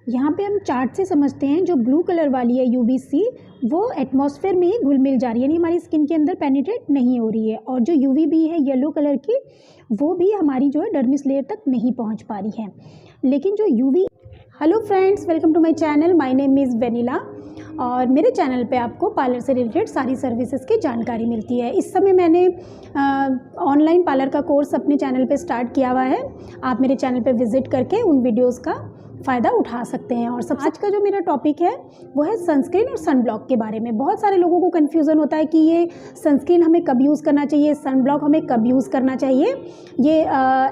यहाँ पे हम चार्ट से समझते हैं जो ब्लू कलर वाली है यूवीसी वो एटमॉस्फेयर में ही घुल मिल जा रही है, यानी हमारी स्किन के अंदर पेनिट्रेट नहीं हो रही है। और जो यूवीबी है येलो कलर की वो भी हमारी जो है डर्मिस लेयर तक नहीं पहुँच पा रही है। लेकिन जो UV hello friends, welcome to my channel. My name is Vanilla और मेरे चैनल पे आपको पार्लर से रिलेटेड सारी सर्विसेज की जानकारी मिलती है। इस समय मैंने ऑनलाइन पार्लर का कोर्स अपने चैनल पे स्टार्ट किया हुआ है। आप मेरे चैनल पे विज़िट करके उन वीडियोस का फ़ायदा उठा सकते हैं। और आज का जो मेरा टॉपिक है वो है सनस्क्रीन और सनब्लॉक के बारे में। बहुत सारे लोगों को कन्फ्यूज़न होता है कि ये सनस्क्रीन हमें कब यूज़ करना चाहिए, सनब्लॉक हमें कब यूज़ करना चाहिए, ये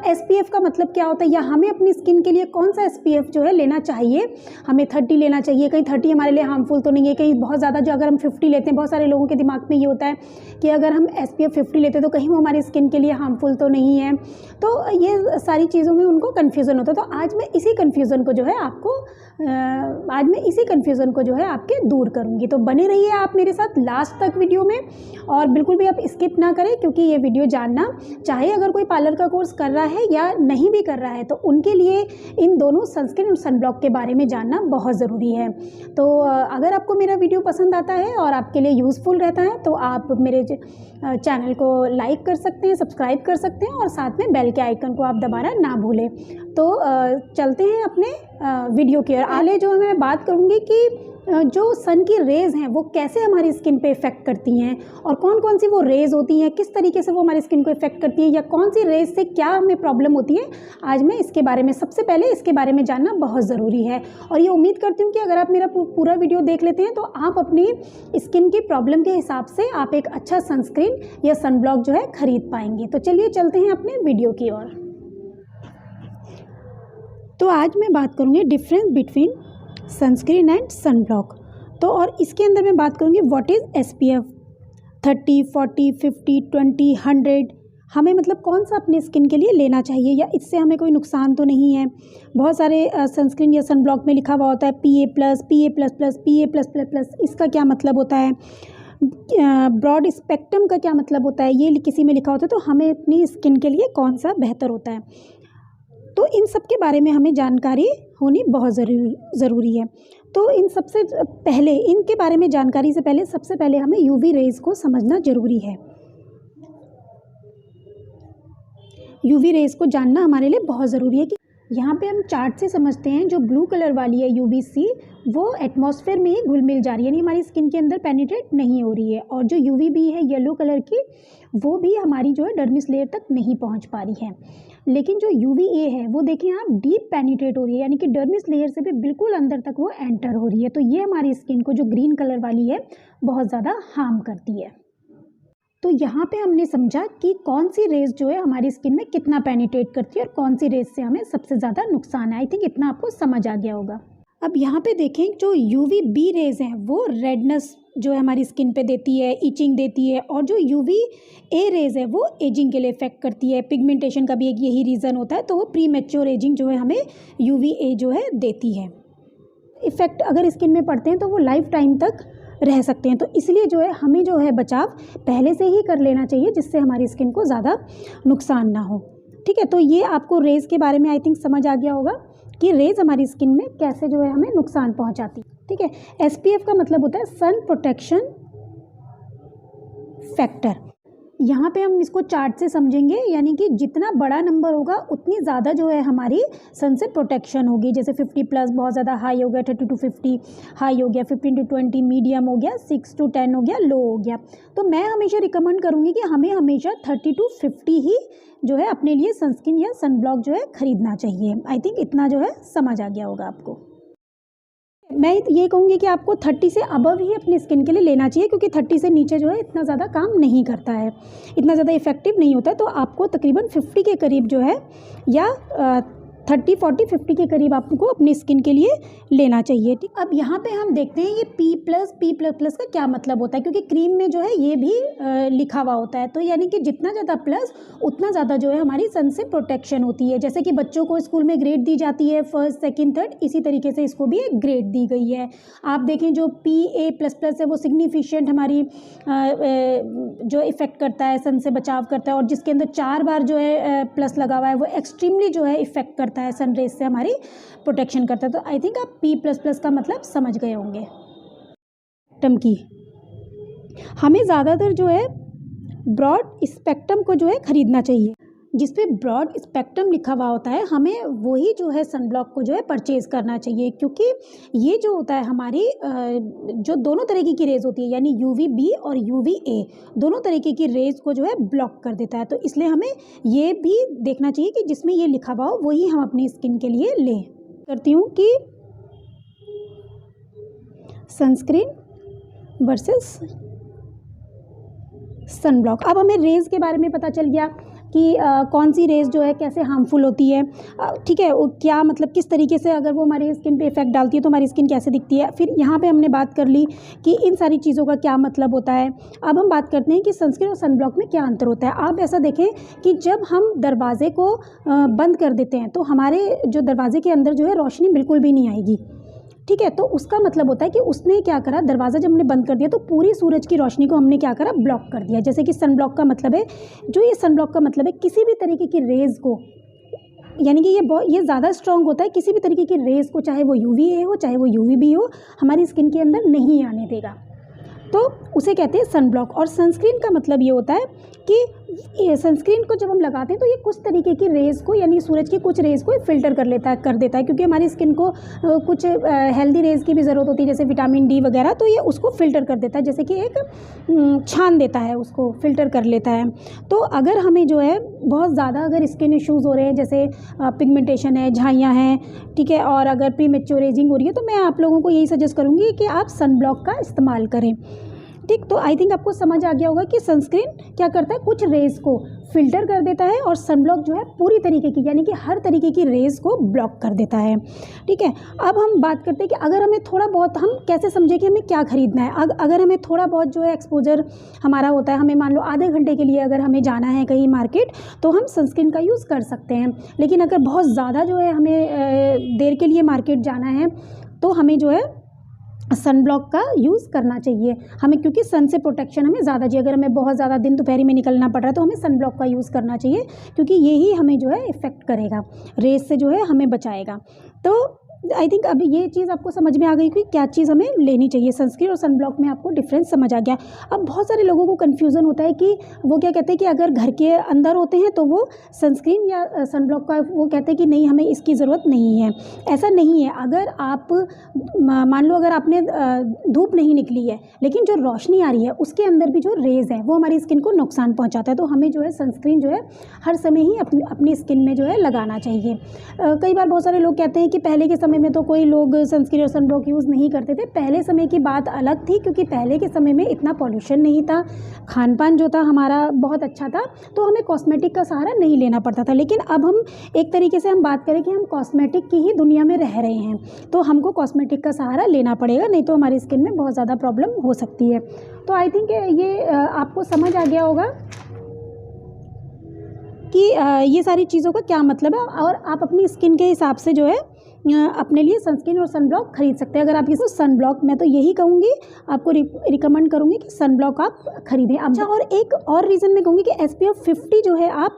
SPF का मतलब क्या होता है, या हमें अपनी स्किन के लिए कौन सा SPF जो है लेना चाहिए। हमें 30 लेना चाहिए, कहीं 30 हमारे लिए हार्मफुल तो नहीं है, कहीं बहुत ज़्यादा जो अगर हम 50 लेते हैं, बहुत सारे लोगों के दिमाग में ये होता है कि अगर हम SPF 50 लेते हैं तो कहीं वो हमारी स्किन के लिए हार्मफुल तो नहीं है। तो ये सारी चीज़ों में उनको कन्फ्यूज़न होता है। तो आज मैं इसी कन्फ्यूज़न को जो है आपके दूर करूंगी। तो बने रहिए आप मेरे साथ लास्ट तक वीडियो में और बिल्कुल भी आप स्किप ना करें, क्योंकि ये वीडियो जानना चाहे अगर कोई पार्लर का कोर्स कर रहा है या नहीं भी कर रहा है तो उनके लिए इन दोनों सनस्क्रीन और सनब्लॉक के बारे में जानना बहुत ज़रूरी है। तो अगर आपको मेरा वीडियो पसंद आता है और आपके लिए यूज़फुल रहता है तो आप मेरे चैनल को लाइक कर सकते हैं, सब्सक्राइब कर सकते हैं और साथ में बेल के आइकन को आप दबाना ना भूलें। तो चलते हैं अपने वीडियो की ओर। आगे जो मैं बात करूँगी कि जो सन की रेज़ हैं वो कैसे हमारी स्किन पे इफ़ेक्ट करती हैं और कौन कौन सी वो रेज़ होती हैं, किस तरीके से वो हमारी स्किन को इफ़ेक्ट करती हैं, या कौन सी रेज़ से क्या हमें प्रॉब्लम होती है। आज मैं इसके बारे में सबसे पहले इसके बारे में जानना बहुत ज़रूरी है। और ये उम्मीद करती हूँ कि अगर आप मेरा पूरा वीडियो देख लेते हैं तो आप अपनी स्किन की प्रॉब्लम के हिसाब से आप एक अच्छा सनस्क्रीन या सनब्लॉक जो है ख़रीद पाएंगे। तो चलिए चलते हैं अपने वीडियो की ओर। तो आज मैं बात करूँगी difference between sunscreen and sunblock. तो और इसके अंदर मैं बात करूँगी व्हाट इज़ SPF 30, 40, 50, 20, 100 हमें मतलब कौन सा अपने स्किन के लिए लेना चाहिए या इससे हमें कोई नुकसान तो नहीं है। बहुत सारे सनस्क्रीन या सनब्लॉक में लिखा हुआ होता है PA+, PA++, PA+++। इसका क्या मतलब होता है, ब्रॉड स्पेक्ट्रम का क्या मतलब होता है, ये किसी में लिखा होता है। तो हमें अपनी स्किन के लिए कौन सा बेहतर होता है, तो इन सब के बारे में हमें जानकारी होनी बहुत ज़रूरी है। तो इन सबसे पहले इनके बारे में जानकारी से पहले सबसे पहले हमें UV रेज़ को समझना ज़रूरी है। UV रेज़ को जानना हमारे लिए बहुत ज़रूरी है कि यहाँ पे हम चार्ट से समझते हैं जो ब्लू कलर वाली है UVC वो एटमॉस्फेयर में ही घुल मिल जा रही है, यानी हमारी स्किन के अंदर पेनिट्रेट नहीं हो रही है। और जो UVB है येलो कलर की वो भी हमारी जो है डर्मिस लेयर तक नहीं पहुँच पा रही है। लेकिन जो UVA है वो देखें आप डीप पेनिट्रेट हो रही है, यानी कि डर्मिस लेयर से भी बिल्कुल अंदर तक वो एंटर हो रही है। तो ये हमारी स्किन को जो ग्रीन कलर वाली है बहुत ज़्यादा हार्म करती है। तो यहाँ पे हमने समझा कि कौन सी रेज़ जो है हमारी स्किन में कितना पेनिट्रेट करती है और कौन सी रेज़ से हमें सबसे ज़्यादा नुकसान है। आई थिंक इतना आपको समझ आ गया होगा। अब यहाँ पे देखें जो UVB रेज़ हैं वो रेडनेस जो है हमारी स्किन पे देती है, इचिंग देती है। और जो UVA रेज़ है वो एजिंग के लिए इफ़ेक्ट करती है, पिगमेंटेशन का भी एक यही रीज़न होता है। तो वो प्री मैच्योर एजिंग जो है हमें UVA जो है देती है। इफ़ेक्ट अगर स्किन में पड़ते हैं तो वो लाइफ टाइम तक रह सकते हैं। तो इसलिए जो है हमें जो है बचाव पहले से ही कर लेना चाहिए जिससे हमारी स्किन को ज़्यादा नुकसान ना हो। ठीक है, तो ये आपको रेज़ के बारे में आई थिंक समझ आ गया होगा कि रेज़ हमारी स्किन में कैसे जो है हमें नुकसान पहुंचाती। ठीक है, SPF का मतलब होता है सन प्रोटेक्शन फैक्टर। यहाँ पे हम इसको चार्ट से समझेंगे, यानी कि जितना बड़ा नंबर होगा उतनी ज़्यादा जो है हमारी सन से प्रोटेक्शन होगी। जैसे 50+ बहुत ज़्यादा हाई हो गया, 30 to 50 हाई हो गया, 15 to 20 मीडियम हो गया, 6 to 10 हो गया लो हो गया। तो मैं हमेशा रिकमेंड करूँगी कि हमें हमेशा 30 to 50 ही जो है अपने लिए सनस्क्रीन या सनब्लॉक जो है ख़रीदना चाहिए। आई थिंक इतना जो है समझ आ गया होगा आपको। मैं ये कहूँगी कि आपको 30 से अबव ही अपनी स्किन के लिए लेना चाहिए, क्योंकि 30 से नीचे जो है इतना ज़्यादा काम नहीं करता है, इतना ज़्यादा इफ़ेक्टिव नहीं होता है। तो आपको तकरीबन 50 के करीब जो है या 30, 40, 50 के करीब आपको अपनी स्किन के लिए लेना चाहिए। ठीक, अब यहाँ पे हम देखते हैं ये P++ का क्या मतलब होता है, क्योंकि क्रीम में जो है ये भी लिखा हुआ होता है। तो यानी कि जितना ज़्यादा प्लस उतना ज़्यादा जो है हमारी सन से प्रोटेक्शन होती है। जैसे कि बच्चों को स्कूल में ग्रेड दी जाती है 1st, 2nd, 3rd, इसी तरीके से इसको भी एक ग्रेड दी गई है। आप देखें जो PA++ है वो सिग्निफिकेंट हमारी जो इफ़ेक्ट करता है, सन से बचाव करता है। और जिसके अंदर 4 बार जो है प्लस लगा हुआ है वो एक्सट्रीमली जो है इफ़ेक्ट करता है। करता है, सन रेज से हमारी प्रोटेक्शन करता है। तो आई थिंक आप P++ का मतलब समझ गए होंगे। स्पेक्ट्रम की हमें ज़्यादातर जो है ब्रॉड स्पेक्ट्रम को जो है ख़रीदना चाहिए। जिस पे ब्रॉड स्पेक्ट्रम लिखा हुआ होता है हमें वही जो है सनब्लॉक को जो है परचेज़ करना चाहिए, क्योंकि ये जो होता है हमारी जो दोनों तरीके की रेज़ होती है, यानी UVB और UVA दोनों तरीके की रेज़ को जो है ब्लॉक कर देता है। तो इसलिए हमें ये भी देखना चाहिए कि जिसमें ये लिखा हुआ हो वही हम अपनी स्किन के लिए लें। करती हूँ कि सनस्क्रीन वर्सेस सनब्लॉक। अब हमें रेज़ के बारे में पता चल गया कि कौन सी रेज़ जो है कैसे हार्मफुल होती है, ठीक है, क्या मतलब किस तरीके से अगर वो हमारी स्किन पे इफ़ेक्ट डालती है तो हमारी स्किन कैसे दिखती है। फिर यहाँ पे हमने बात कर ली कि इन सारी चीज़ों का क्या मतलब होता है। अब हम बात करते हैं कि सनस्क्रीन और सनब्लॉक में क्या अंतर होता है। आप ऐसा देखें कि जब हम दरवाजे को बंद कर देते हैं तो हमारे जो दरवाजे के अंदर जो है रोशनी बिल्कुल भी नहीं आएगी, ठीक है। तो उसका मतलब होता है कि उसने क्या करा, दरवाज़ा जब हमने बंद कर दिया तो पूरी सूरज की रोशनी को हमने क्या करा, ब्लॉक कर दिया। जैसे कि सनब्लॉक का मतलब है, जो ये सनब्लॉक का मतलब है किसी भी तरीके की रेज़ को, यानी कि ये ज़्यादा स्ट्रॉन्ग होता है, किसी भी तरीके की रेज़ को, चाहे वो UVA हो चाहे वो UVB हो, हमारी स्किन के अंदर नहीं आने देगा, तो उसे कहते हैं सनब्लॉक। और सनस्क्रीन का मतलब ये होता है कि सनस्क्रीन को जब हम लगाते हैं तो ये कुछ तरीके की रेज़ को, यानी सूरज की कुछ रेज़ को फिल्टर कर देता है, क्योंकि हमारी स्किन को कुछ हेल्दी रेज़ की भी ज़रूरत होती है, जैसे विटामिन D वगैरह, तो ये उसको फ़िल्टर कर देता है, जैसे कि एक छान देता है, उसको फ़िल्टर कर लेता है। तो अगर हमें जो है बहुत ज़्यादा अगर स्किन इश्यूज़ हो रहे हैं, जैसे पिगमेंटेशन है, झाइयाँ हैं, ठीक है, और अगर प्रीमेच्योर एजिंग हो रही है, तो मैं आप लोगों को यही सजेस्ट करूँगी कि आप सनब्लॉक का इस्तेमाल करें, ठीक। तो आई थिंक आपको समझ आ गया होगा कि सनस्क्रीन क्या करता है, कुछ रेज़ को फिल्टर कर देता है, और सनब्लॉक जो है पूरी तरीके की, यानी कि हर तरीके की रेज़ को ब्लॉक कर देता है, ठीक है। अब हम बात करते हैं कि अगर हमें थोड़ा बहुत, हम कैसे समझें कि हमें क्या ख़रीदना है। अगर हमें थोड़ा बहुत जो है एक्सपोजर हमारा होता है, हमें मान लो आधे घंटे के लिए अगर हमें जाना है कहीं मार्केट, तो हम सनस्क्रीन का यूज़ कर सकते हैं। लेकिन अगर बहुत ज़्यादा जो है हमें देर के लिए मार्केट जाना है, तो हमें जो है सनब्लॉक का यूज़ करना चाहिए हमें, क्योंकि सन से प्रोटेक्शन हमें ज़्यादा चाहिए। अगर हमें बहुत ज़्यादा दिन दोपहर में निकलना पड़ रहा है तो हमें सनब्लॉक का यूज़ करना चाहिए, क्योंकि यही हमें जो है इफ़ेक्ट करेगा, रेस से जो है हमें बचाएगा। तो आई थिंक अब ये चीज़ आपको समझ में आ गई कि क्या चीज़ हमें लेनी चाहिए। सनस्क्रीन और सनब्लॉक में आपको डिफरेंस समझ आ गया। अब बहुत सारे लोगों को कन्फ्यूज़न होता है कि वो क्या कहते हैं कि अगर घर के अंदर होते हैं तो वो सनस्क्रीन या सनब्लॉक का वो कहते हैं कि नहीं, हमें इसकी ज़रूरत नहीं है। ऐसा नहीं है। अगर आप मान लो अगर आपने धूप नहीं निकली है, लेकिन जो रोशनी आ रही है उसके अंदर भी जो रेज़ है वो हमारी स्किन को नुकसान पहुँचाता है, तो हमें जो है सनस्क्रीन जो है हर समय ही अपनी स्किन में जो है लगाना चाहिए। कई बार बहुत सारे लोग कहते हैं कि पहले के समय में तो कोई लोग सनस्क्रीन और सनब्लॉक यूज़ नहीं करते थे। पहले समय की बात अलग थी, क्योंकि पहले के समय में इतना पॉल्यूशन नहीं था, खान पान जो था हमारा बहुत अच्छा था, तो हमें कॉस्मेटिक का सहारा नहीं लेना पड़ता था। लेकिन अब हम एक तरीके से हम बात करें कि हम कॉस्मेटिक की ही दुनिया में रह रहे हैं, तो हमको कॉस्मेटिक का सहारा लेना पड़ेगा, नहीं तो हमारी स्किन में बहुत ज़्यादा प्रॉब्लम हो सकती है। तो आई थिंक ये आपको समझ आ गया होगा कि ये सारी चीज़ों का क्या मतलब है, और आप अपनी स्किन के हिसाब से जो है अपने लिए सनस्क्रीन और सनब्लॉक खरीद सकते हैं। अगर आप किसी सनब्लॉक, मैं तो यही कहूँगी, आपको रिकमेंड करूँगी कि सनब्लॉक आप खरीदें। अच्छा, और एक और रीज़न मैं कहूँगी कि SPF 50 जो है आप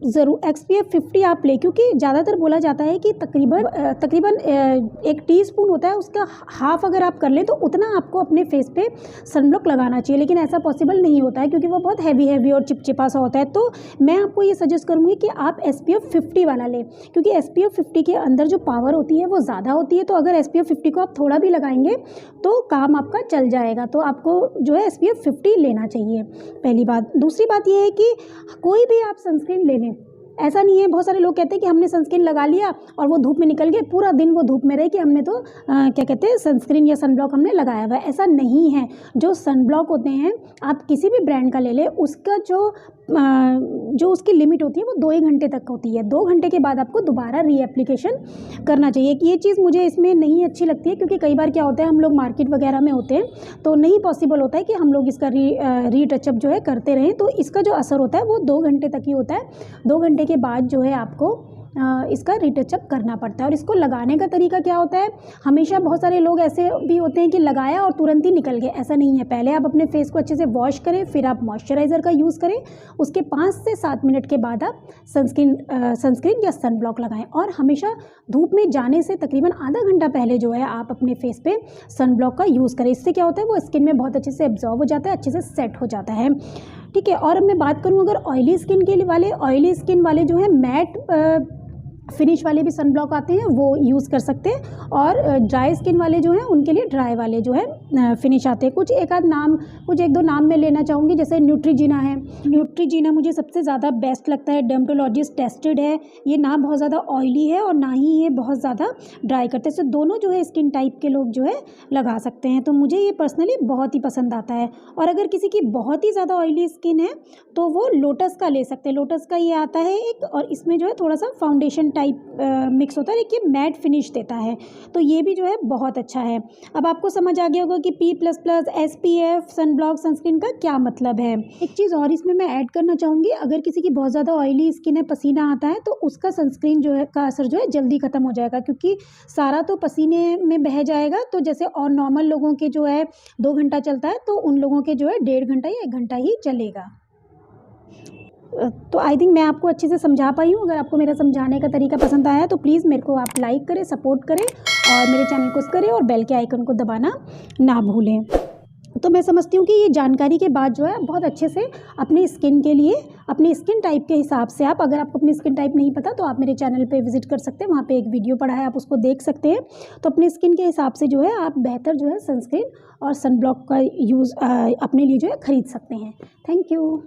ज़रूर SPF 50 आप लें, क्योंकि ज़्यादातर बोला जाता है कि तकरीबन 1 टीस्पून होता है, उसका हाफ़ अगर आप कर लें तो उतना आपको अपने फेस पे सनब्लॉक लगाना चाहिए। लेकिन ऐसा पॉसिबल नहीं होता है, क्योंकि वो बहुत हैवी और चिपचिपा सा होता है। तो मैं आपको ये सजेस्ट करूँगी कि आप SPF 50 वाला लें, क्योंकि SPF 50 के अंदर जो पावर होती है वो ज़्यादा होती है। तो अगर SPF 50 को आप थोड़ा भी लगाएंगे तो काम आपका चल जाएगा। तो आपको जो है SPF 50 लेना चाहिए, पहली बात। दूसरी बात ये है कि कोई भी आप सनस्क्रीन ले लें, ऐसा नहीं है, बहुत सारे लोग कहते हैं कि हमने सनस्क्रीन लगा लिया और वो धूप में निकल गए, पूरा दिन वो धूप में रहे कि हमने तो क्या कहते हैं सनस्क्रीन या सनब्लॉक हमने लगाया हुआ है। ऐसा नहीं है। जो सनब्लॉक होते हैं आप किसी भी ब्रांड का ले लें, उसका जो उसकी लिमिट होती है वो 2 ही घंटे तक होती है। 2 घंटे के बाद आपको दोबारा रीएप्लीकेशन करना चाहिए। कि ये चीज़ मुझे इसमें नहीं अच्छी लगती है, क्योंकि कई बार क्या होता है, हम लोग मार्केट वगैरह में होते हैं तो नहीं पॉसिबल होता है कि हम लोग इसका री टचअप जो है करते रहें। तो इसका जो असर होता है वो 2 घंटे तक ही होता है। 2 घंटे के बाद जो है आपको इसका रिटचअप करना पड़ता है। और इसको लगाने का तरीका क्या होता है, हमेशा बहुत सारे लोग ऐसे भी होते हैं कि लगाया और तुरंत ही निकल गए, ऐसा नहीं है। पहले आप अपने फेस को अच्छे से वॉश करें, फिर आप मॉइस्चराइज़र का यूज़ करें, उसके 5 से 7 मिनट के बाद आप सनस्क्रीन या सन ब्लॉक लगाएं। और हमेशा धूप में जाने से तकरीबन आधा घंटा पहले जो है आप अपने फेस पे सन ब्लॉक का यूज़ करें। इससे क्या होता है, वो स्किन में बहुत अच्छे से एब्जॉर्ब हो जाता है, अच्छे से सेट हो जाता है, ठीक है। और अब मैं बात करूँ अगर ऑयली स्किन वाले जो है मैट फिनिश वाले भी सन ब्लॉक आते हैं, वो यूज़ कर सकते हैं। और ड्राई स्किन वाले जो हैं उनके लिए ड्राई वाले जो है फिनिश आते हैं। कुछ एक दो नाम मैं लेना चाहूँगी, जैसे न्यूट्रीजिना है। न्यूट्रीजिना मुझे सबसे ज़्यादा बेस्ट लगता है, डर्मेटोलॉजिस्ट टेस्टेड है, ये ना बहुत ज़्यादा ऑयली है और ना ही ये बहुत ज़्यादा ड्राई करते हैं। तो दोनों जो है स्किन टाइप के लोग जो है लगा सकते हैं। तो मुझे ये पर्सनली बहुत ही पसंद आता है। और अगर किसी की बहुत ही ज़्यादा ऑयली स्किन है तो वो लोटस का ले सकते हैं। लोटस का ये आता है एक, और इसमें जो है थोड़ा सा फाउंडेशन टाइप मिक्स होता है, लेकिन मैट फिनिश देता है, तो ये भी जो है बहुत अच्छा है। अब आपको समझ आ गया होगा कि P++ SPF sun block sunscreen का क्या मतलब है। एक चीज़ और इसमें मैं ऐड करना चाहूँगी, अगर किसी की बहुत ज़्यादा ऑयली स्किन है, पसीना आता है, तो उसका सनस्क्रीन जो है का असर जो है जल्दी ख़त्म हो जाएगा, क्योंकि सारा तो पसीने में बह जाएगा। तो जैसे और नॉर्मल लोगों के जो है 2 घंटा चलता है, तो उन लोगों के जो है 1.5 घंटा या 1 घंटा ही चलेगा। तो आई थिंक मैं आपको अच्छे से समझा पाई हूँ। अगर आपको मेरा समझाने का तरीका पसंद आया तो प्लीज़ मेरे को आप लाइक करें, सपोर्ट करें और मेरे चैनल को करें और बेल के आइकन को दबाना ना भूलें। तो मैं समझती हूँ कि ये जानकारी के बाद जो है बहुत अच्छे से अपनी स्किन के लिए, अपनी स्किन टाइप के हिसाब से आप, अगर आपको अपनी स्किन टाइप नहीं पता तो आप मेरे चैनल पे विजिट कर सकते हैं, वहाँ पे एक वीडियो पड़ा है, आप उसको देख सकते हैं। तो अपनी स्किन के हिसाब से जो है आप बेहतर जो है सनस्क्रीन और सन ब्लॉक का यूज़ अपने लिए जो है ख़रीद सकते हैं। Thank you.